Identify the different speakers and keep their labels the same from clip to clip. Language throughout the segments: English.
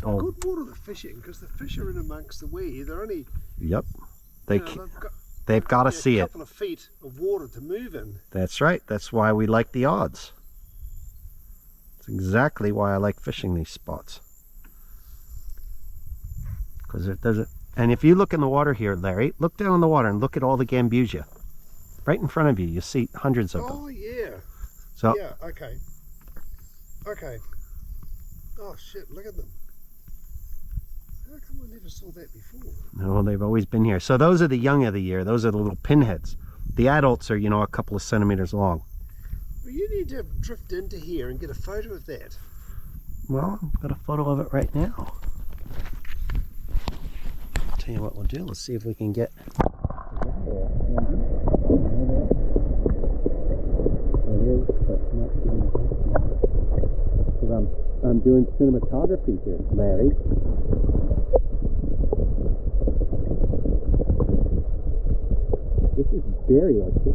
Speaker 1: Oh.
Speaker 2: Good water to fish in, because the fish are in amongst the weed. They're only...
Speaker 1: Yep.
Speaker 2: They've
Speaker 1: got to see it.
Speaker 2: A couple of feet of water to move in.
Speaker 1: That's right. That's why we like the odds. That's exactly why I like fishing these spots. Because it doesn't... And if you look in the water here, Larry, look down in the water and look at all the Gambusia. Right in front of you, you see hundreds of them.
Speaker 2: Oh, yeah.
Speaker 1: So,
Speaker 2: yeah, okay. Okay. Oh, shit, look at them. How come I never saw that before?
Speaker 1: no, they've always been here. So those are the young of the year. Those are the little pinheads. The adults are, you know, a couple of centimeters long.
Speaker 2: Well, you need to drift into here and get a photo of that.
Speaker 1: Well, I've got a photo of it right now. I'll tell you what we'll do. Let's see if we can get... I'm doing cinematography here, Larry. This is very artistic.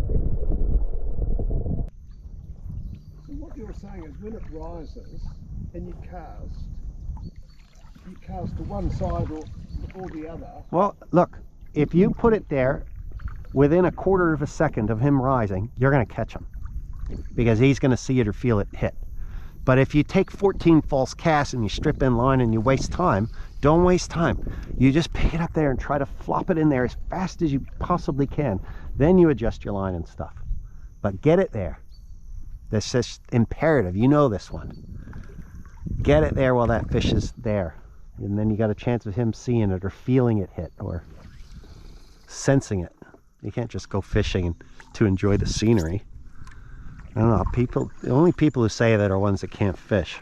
Speaker 2: So what you were saying is when it rises and you cast to one side or the other.
Speaker 1: Well, look, if you put it there within a quarter of a second of him rising, you're going to catch him because he's going to see it or feel it hit. But if you take 14 false casts and you strip in line and you waste time, don't waste time. You just pick it up there and try to flop it in there as fast as you possibly can. Then you adjust your line and stuff. But get it there. That's just imperative. You know this one. Get it there while that fish is there. And then you got a chance of him seeing it or feeling it hit or sensing it. You can't just go fishing to enjoy the scenery. I don't know, the only people who say that are ones that can't fish.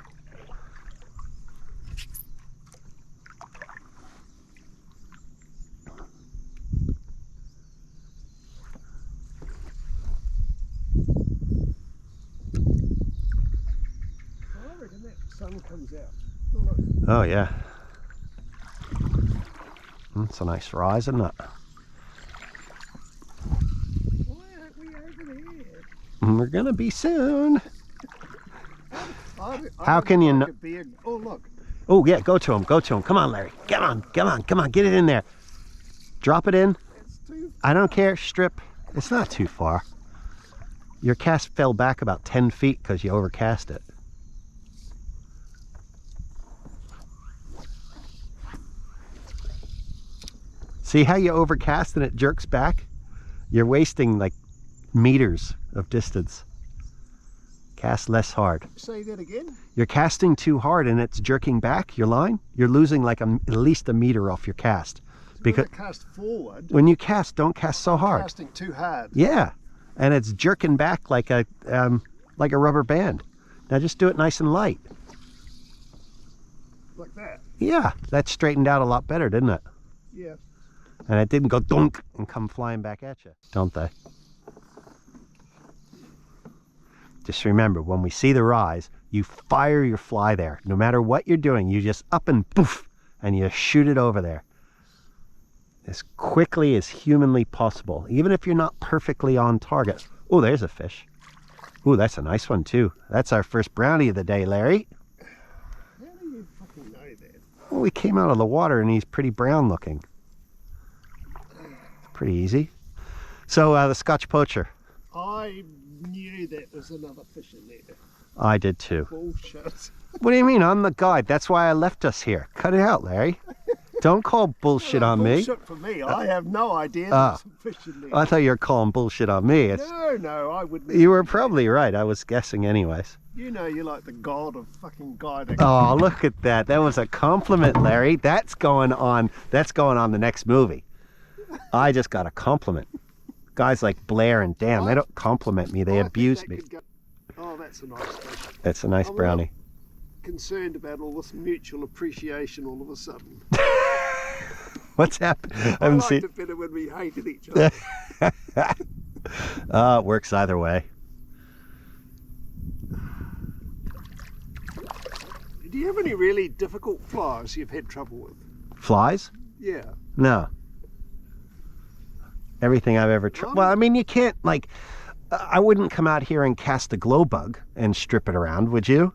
Speaker 2: I reckon that sun comes out. Oh, look.
Speaker 1: Oh yeah. It's a nice rise, isn't it?
Speaker 2: Why aren't we over there?
Speaker 1: We're gonna be soon.
Speaker 2: How
Speaker 1: can you know?
Speaker 2: Oh, look.
Speaker 1: Oh yeah, go to him, go to him. Come on, Larry. Come on, come on, come on, get it in there. Drop it in. I don't care, strip. It's not too far. Your cast fell back about 10 feet because you overcast it. See how you overcast and it jerks back? You're wasting like meters of distance. Cast less hard.
Speaker 2: Say that again?
Speaker 1: You're casting too hard and it's jerking back your line. You're losing like at least a meter off your cast.
Speaker 2: So
Speaker 1: because
Speaker 2: when I cast forward,
Speaker 1: when you cast, don't cast so hard.
Speaker 2: Casting too hard.
Speaker 1: Yeah, and it's jerking back like a rubber band. Now just do it nice and light.
Speaker 2: Like that?
Speaker 1: Yeah, that straightened out a lot better, didn't it?
Speaker 2: Yeah.
Speaker 1: And it didn't go dunk and come flying back at you, don't they? Just remember, when we see the rise, you fire your fly there. No matter what you're doing, you just up and poof, and you shoot it over there. As quickly as humanly possible, even if you're not perfectly on target. Oh, there's a fish. Oh, that's a nice one too. That's our first brownie of the day, Larry.
Speaker 2: How do you fucking know that?
Speaker 1: Well, we came out of the water and he's pretty brown looking. Pretty easy. So the Scotch poacher.
Speaker 2: I knew that there's another fish in there.
Speaker 1: I did too.
Speaker 2: Bullshit.
Speaker 1: What do you mean? I'm the guide. That's why I left us here. Cut it out, Larry. Don't call bullshit on me.
Speaker 2: Bullshit for me. I have no idea there's some fish in there.
Speaker 1: I thought you were calling bullshit on me.
Speaker 2: No, I wouldn't.
Speaker 1: You were probably right. I was guessing anyways.
Speaker 2: You know you're like the god of fucking guiding.
Speaker 1: Oh, look at that. That was a compliment, Larry. That's going on the next movie. I just got a compliment. Guys like Blair and Dan, they don't compliment me. They abuse me.
Speaker 2: Oh, that's a nice fish.
Speaker 1: That's a nice brownie.
Speaker 2: Concerned about all this mutual appreciation all of a sudden.
Speaker 1: What's happened?
Speaker 2: I liked it better when we hated each other.
Speaker 1: It works either way.
Speaker 2: Do you have any really difficult flies you've had trouble with?
Speaker 1: Flies?
Speaker 2: Yeah.
Speaker 1: No. Everything I've ever tried. Well, I mean, you can't, like, I wouldn't come out here and cast a glow bug and strip it around, would you?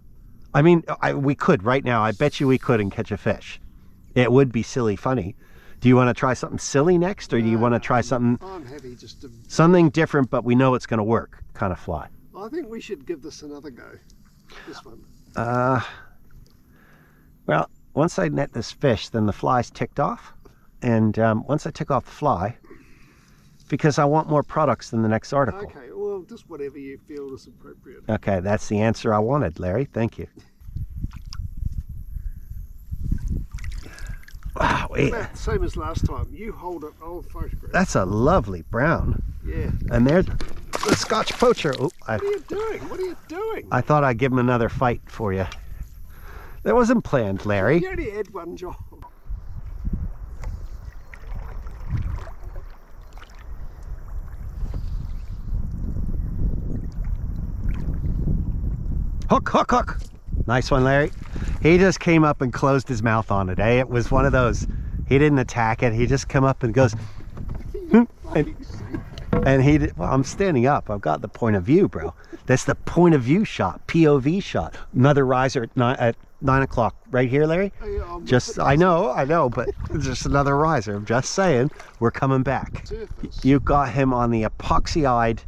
Speaker 1: I mean, we could right now. I bet you we could and catch a fish. It would be silly funny. Do you want to try something silly next, or do you want to try something?
Speaker 2: I'm happy just to...
Speaker 1: Something different, but we know it's going to work kind of fly.
Speaker 2: I think we should give this another go. This one.
Speaker 1: Well, once I net this fish, then the fly's ticked off. And once I tick off the fly, because I want more products than the next article.
Speaker 2: Okay, well, just whatever you feel is appropriate.
Speaker 1: Okay, that's the answer I wanted, Larry. Thank you. Wow,
Speaker 2: Same as last time. You hold it, I'll photograph.
Speaker 1: that's a lovely brown.
Speaker 2: Yeah.
Speaker 1: And there's the Scotch poacher. Oh,
Speaker 2: What are you doing? What are you doing?
Speaker 1: I thought I'd give him another fight for you. That wasn't planned, Larry.
Speaker 2: You only had one job.
Speaker 1: Hook, hook, hook. Nice one, Larry. He just came up and closed his mouth on it, eh? It was one of those, he didn't attack it. He just come up and goes, and he did, well, I'm standing up. I've got the point of view, bro. That's the point of view shot, POV shot. Another riser at 9 o'clock right here, Larry.
Speaker 2: Oh, yeah,
Speaker 1: Just, I know, but it's just another riser. I'm just saying, we're coming back.
Speaker 2: surface.
Speaker 1: You got him on the epoxy-eyed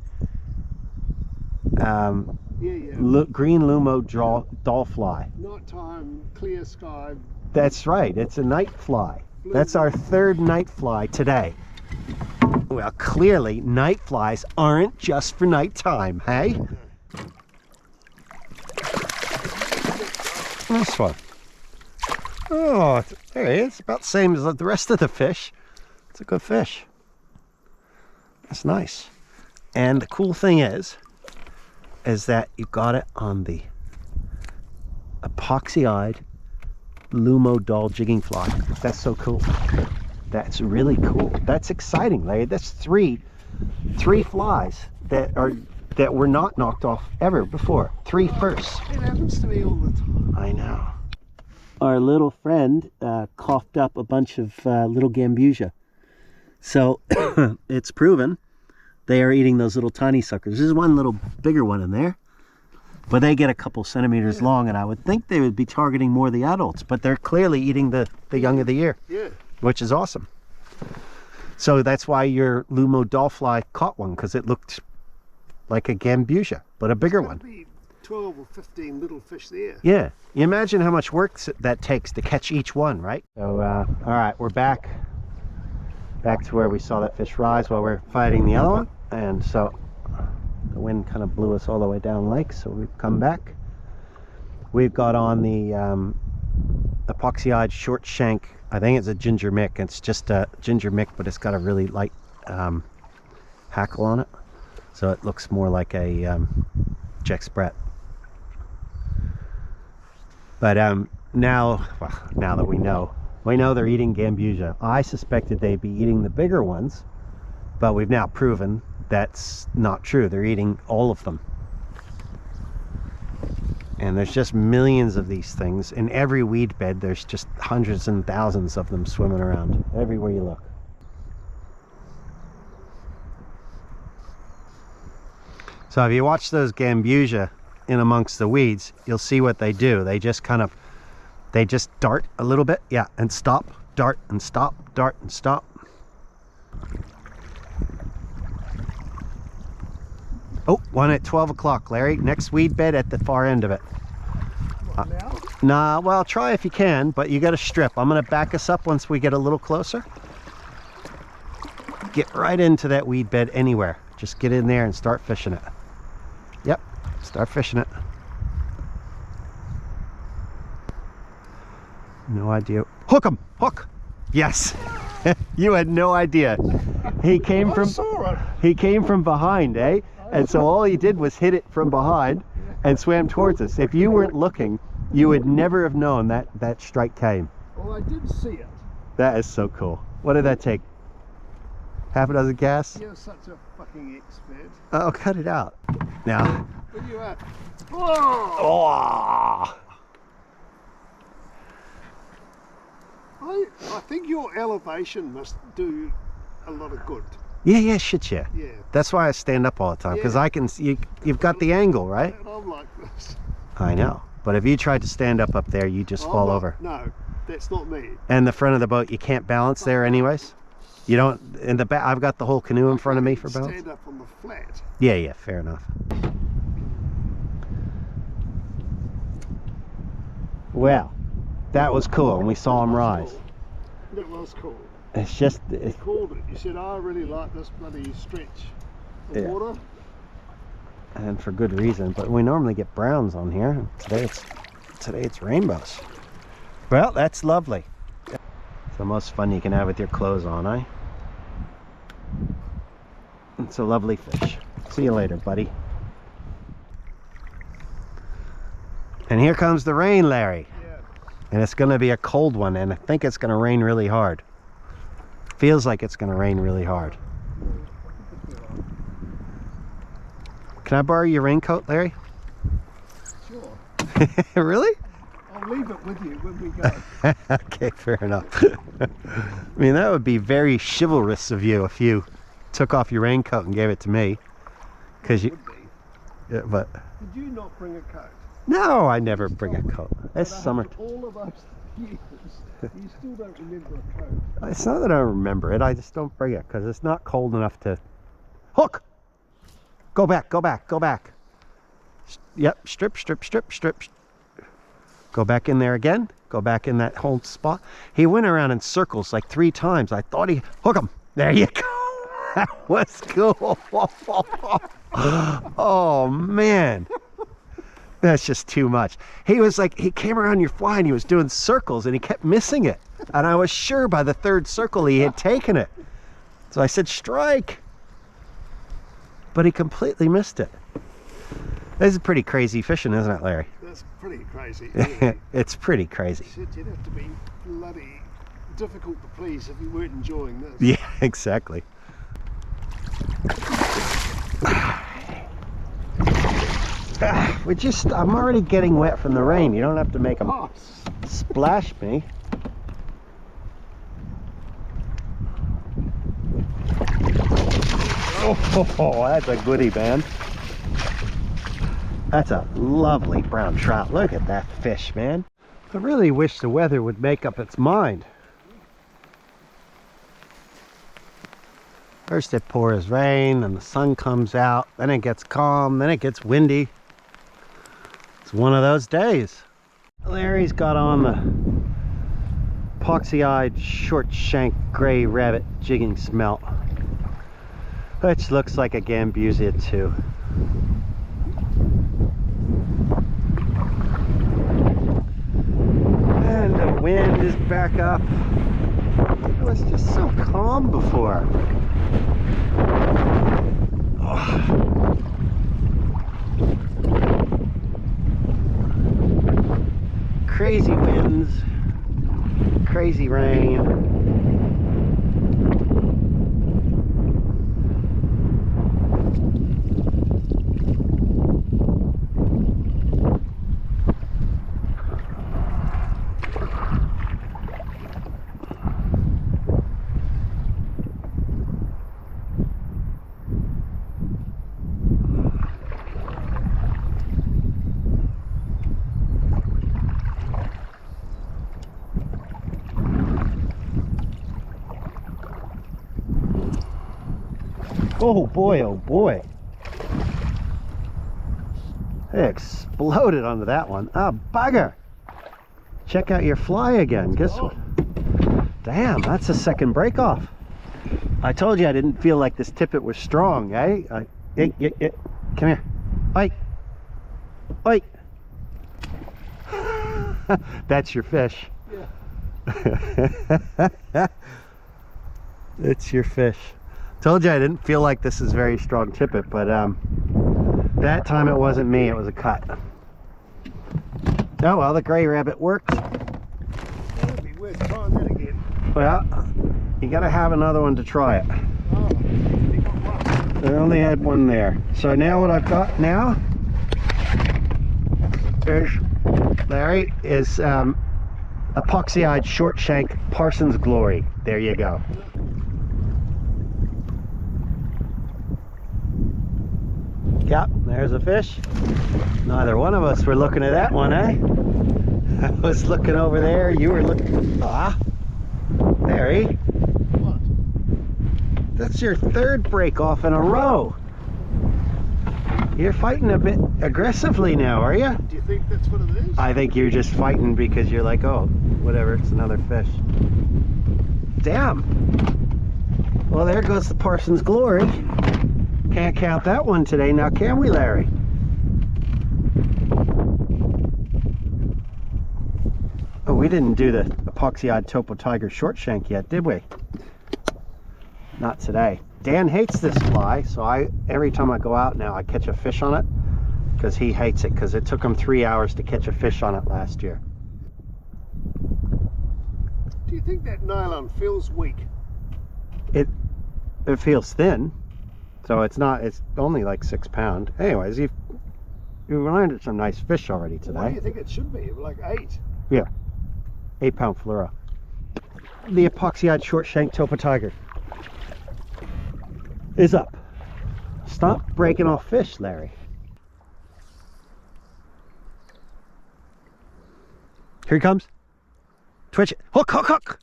Speaker 1: green Lumo doll fly.
Speaker 2: Nighttime, clear sky.
Speaker 1: That's right, it's a night fly. That's our third night fly today. Well, clearly night flies aren't just for nighttime, hey? Nice one. Oh, there he is. About the same as the rest of the fish. It's a good fish. That's nice. And the cool thing is that you got it on the epoxy-eyed Lumo doll jigging fly. That's so cool. That's really cool. That's exciting, Larry. That's three flies that were not knocked off ever before. Three firsts.
Speaker 2: It happens to me all the time.
Speaker 1: I know. Our little friend coughed up a bunch of little Gambusia. So it's proven they are eating those little tiny suckers. There's one little bigger one in there, but they get a couple centimeters long, and I would think they would be targeting more the adults, but they're clearly eating the young of the year,
Speaker 2: Yeah.
Speaker 1: which is awesome. So that's why your Lumo dollfly caught one, because it looked like a Gambusia, but a bigger one.
Speaker 2: Be 12 or 15 little fish there.
Speaker 1: Yeah, you imagine how much work that takes to catch each one, right? So, all right, we're back to where we saw that fish rise while we're fighting the other one. And so the wind kind of blew us all the way down lake, so we've come back. We've got on the epoxy-eyed short shank. I think it's a ginger mick. It's just a ginger mick, but it's got a really light hackle on it, so it looks more like a Jack Sprat. But now that we know they're eating Gambusia. I suspected they'd be eating the bigger ones, but we've now proven that's not true. They're eating all of them. And there's just millions of these things. In every weed bed, there's just hundreds and thousands of them swimming around everywhere you look. So if you watch those Gambusia in amongst the weeds, you'll see what they do. They just dart a little bit, yeah, and stop, dart and stop, dart and stop. Oh, one at 12 o'clock, Larry. Next weed bed at the far end of it.
Speaker 2: Now?
Speaker 1: Nah, well, try if you can, but you got to strip. I'm going to back us up once we get a little closer. Get right into that weed bed anywhere. Just get in there and start fishing it. Yep, start fishing it. No idea. Hook him! Hook! Yes! You had no idea. He came from behind, eh? And so all he did was hit it from behind and swam towards us. If you weren't looking, you would never have known that strike came.
Speaker 2: Well, I did see it.
Speaker 1: That is so cool. What did that take? Half a dozen casts?
Speaker 2: You're such a fucking expert.
Speaker 1: Oh, cut it out. Now.
Speaker 2: Where you at? Oh!
Speaker 1: Oh!
Speaker 2: I think your elevation must do a lot of good.
Speaker 1: Yeah, shit, yeah.
Speaker 2: Yeah.
Speaker 1: That's why I stand up all the time, because
Speaker 2: Yeah.
Speaker 1: I can see, you've got the angle, right?
Speaker 2: And I'm like this.
Speaker 1: I know. But if you tried to stand up there, you just fall over.
Speaker 2: No, that's not me.
Speaker 1: And the front of the boat, you can't balance there anyways. You don't, in the back, I've got the whole canoe in front of me for balance.
Speaker 2: Stand up on the flat.
Speaker 1: Yeah, fair enough. Well, that was cool, and we saw him rise.
Speaker 2: Cool. It was cool.
Speaker 1: It's just...
Speaker 2: You called it. You said, I really like this bloody stretch of water.
Speaker 1: And for good reason, but we normally get browns on here. Today it's rainbows. Well, that's lovely. It's the most fun you can have with your clothes on, eh? It's a lovely fish. See you later, buddy. And here comes the rain, Larry.
Speaker 2: Yeah.
Speaker 1: And it's going to be a cold one, and I think it's going to rain really hard. Feels like it's going to rain really hard. Can I borrow your raincoat, Larry?
Speaker 2: Sure.
Speaker 1: Really?
Speaker 2: I'll leave it with you when we go.
Speaker 1: Okay, fair enough. I mean, that would be very chivalrous of you if you took off your raincoat and gave it to me. Because you...
Speaker 2: Would be.
Speaker 1: Yeah, but...
Speaker 2: Did you not bring a coat?
Speaker 1: No, I never bring a coat. It's summer.
Speaker 2: All of those years, you still don't remember a coat.
Speaker 1: It's not that I don't remember it, I just don't bring it because it's not cold enough to... Hook! Go back, go back, go back. Yep, strip. Go back in there again. Go back in that whole spot. He went around in circles like 3 times. I thought he... Hook him! There you go! That was cool! Oh, man! That's just too much. He was like, he came around your fly and he was doing circles and he kept missing it. And I was sure by the 3rd circle he had taken it. So I said, strike! But he completely missed it. This is pretty crazy fishing, isn't it, Larry?
Speaker 2: That's pretty crazy. Really.
Speaker 1: It's pretty crazy.
Speaker 2: Shit, you'd have to be bloody difficult to please if you weren't enjoying this.
Speaker 1: Yeah, exactly. I'm already getting wet from the rain. You don't have to make them splash me. Oh, that's a goodie, man. That's a lovely brown trout. Look at that fish, man. I really wish the weather would make up its mind. First it pours rain, and the sun comes out, then it gets calm, then it gets windy. It's one of those days. Larry's got on the epoxy-eyed short shank gray rabbit jigging smelt, which looks like a Gambusia too. And the wind is back up. It was just so calm before. Oh. Crazy winds, crazy rain. Oh boy, oh boy. It exploded onto that one. Ah, bugger. Check out your fly again. Guess what? Damn, that's a second break off. I told you I didn't feel like this tippet was strong, eh? Come here. Oi. Oi. That's your fish.
Speaker 2: Yeah.
Speaker 1: It's your fish. Told you I didn't feel like this is very strong tippet, but that time it wasn't me, it was a cut. Oh well, the gray rabbit worked.
Speaker 2: That'd be worth trying that again.
Speaker 1: Well, you gotta have another one to try it.
Speaker 2: Oh, you got one.
Speaker 1: I only had one there. So now what I've got now is, Larry, is epoxy-eyed short shank Parsons Glory. There you go. Yep, there's a fish. Neither one of us were looking at that one, eh? I was looking over there, you were looking. Ah, there, eh?
Speaker 2: What?
Speaker 1: That's your third break off in a row. You're fighting a bit aggressively now, are you?
Speaker 2: Do you think that's what it is?
Speaker 1: I think you're just fighting because you're like, oh, whatever, it's another fish. Damn. Well, there goes the Parson's Glory. Can't count that one today, now can we, Larry? Oh, we didn't do the epoxy-eyed topo tiger short shank yet, did we? Not today. Dan hates this fly, so every time I go out now I catch a fish on it, because he hates it, because it took him 3 hours to catch a fish on it last year.
Speaker 2: Do you think that nylon feels weak?
Speaker 1: It feels thin, so it's only like 6 pound. Anyways, you landed some nice fish already today.
Speaker 2: What do you think it should be? Like 8?
Speaker 1: Yeah, 8 pound fluoro. The epoxy-eyed short shank topo tiger is up. Stop breaking off fish, Larry. Here he comes. Twitch it. Hook, hook, hook.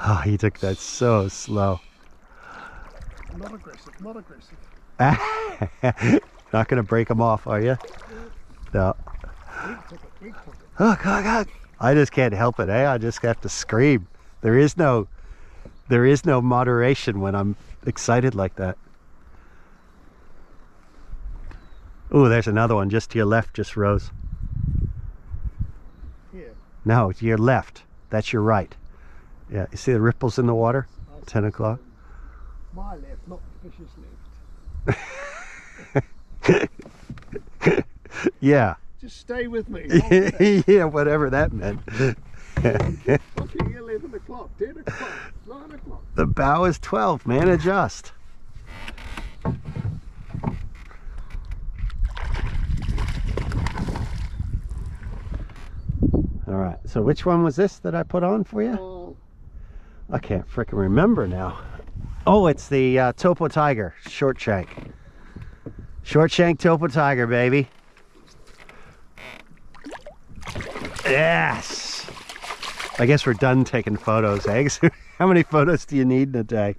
Speaker 1: Oh, he took that so slow.
Speaker 2: Not aggressive, not aggressive.
Speaker 1: Not gonna break him off, are you? No.
Speaker 2: Big took it.
Speaker 1: Hook, hook, hook. I just can't help it, eh? I just have to scream. There is no moderation when I'm excited like that. Oh, there's another one just to your left, just rose.
Speaker 2: Yeah.
Speaker 1: No, to your left. That's your right. Yeah, you see the ripples in the water? 10 o'clock.
Speaker 2: My left, not the fish's left.
Speaker 1: Yeah.
Speaker 2: Just stay with me.
Speaker 1: Yeah, whatever that meant.
Speaker 2: Okay, 11 o'clock, 10 o'clock, 9 o'clock.
Speaker 1: The bow is 12, man. Adjust. All right, so which one was this that I put on for you? I can't frickin' remember now. Oh, it's the topo tiger short shank. Short shank topo tiger, baby. Yes. I guess we're done taking photos, eggs. How many photos do you need in a day?